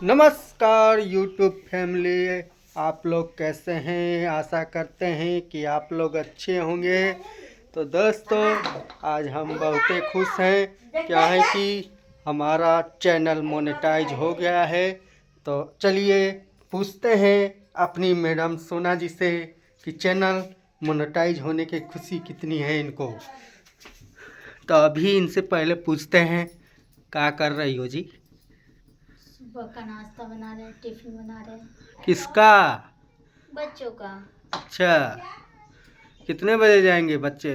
नमस्कार YouTube family, आप लोग कैसे हैं। आशा करते हैं कि आप लोग अच्छे होंगे। तो दोस्तों, आज हम बहुत ही खुश हैं। क्या है कि हमारा चैनल मोनेटाइज हो गया है। तो चलिए पूछते हैं अपनी मैडम सोना जी से कि चैनल मोनेटाइज होने की खुशी कितनी है इनको। तो अभी इनसे पहले पूछते हैं, क्या कर रही हो जी। सुबह का नाश्ता बना रहे, टिफिन बना रहे। किसका? बच्चों का। अच्छा, कितने बजे जाएंगे बच्चे?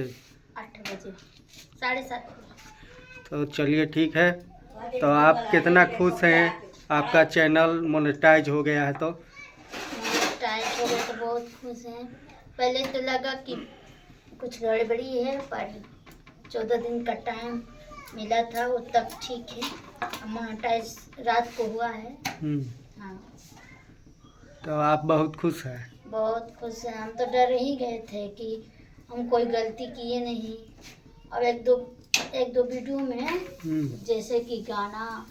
8 बजे, 7:30। तो चलिए ठीक है। तो आप कितना खुश हैं आपका चैनल मोनेटाइज हो गया है? तो टाइट हो गए तो बहुत खुश हैं। पहले तो लगा कि कुछ गड़बड़ी है, पर 14 दिन का टाइम मिला था, वो तब ठीक है। मोनेटाइज रात को हुआ है। हाँ, तो आप बहुत खुश हैं? बहुत खुश हैं। हम तो डर ही गए थे कि हम कोई गलती किए नहीं। और एक दो वीडियो में जैसे कि गाना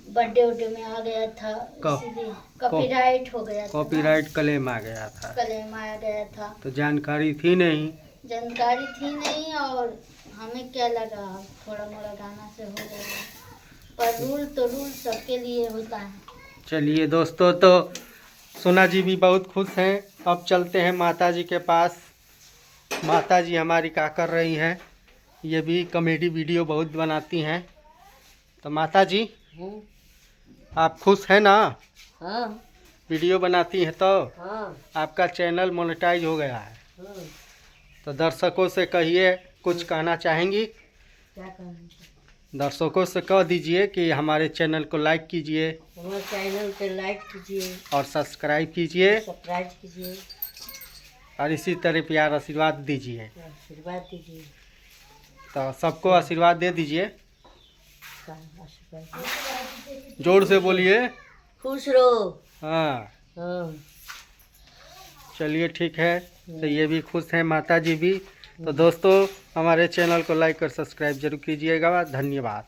बर्थडे उड्डे में आ गया था, इसीलिए कॉपीराइट हो गया था। कॉपीराइट क्लेम आ गया था। क्लेम आ गया था। तो जानकारी थी नहीं। जानकारी थी नहीं, और हमें क्या लगा थोड़ा मोड़ा गाना से हो गया, पर रूल सबके लिए होता है। चलिए दोस्तों, तो सोना जी भी बहुत खुश हैं। अब चलते हैं माता जी के पास। माता जी हमारी क्या कर रही हैं। ये भी कॉमेडी वीडियो बहुत बनाती हैं। तो माता जी, आप खुश हैं ना? हाँ। वीडियो बनाती हैं तो हाँ। आपका चैनल मोनेटाइज हो गया है। तो दर्शकों से कहिए, कुछ कहना चाहेंगी? क्या कहना? दर्शकों से कह दीजिए कि हमारे चैनल को लाइक कीजिए, हमारे चैनल पे लाइक कीजिए और सब्सक्राइब कीजिए, और इसी तरह प्यार आशीर्वाद दीजिए। आशीर्वाद दीजिए। तो सबको आशीर्वाद दे दीजिए। जोर से बोलिए। खुश रहो। हाँ, हाँ। चलिए ठीक है। तो ये भी खुश हैं, माता जी भी। तो दोस्तों, हमारे चैनल को लाइक और सब्सक्राइब जरूर कीजिएगा। धन्यवाद।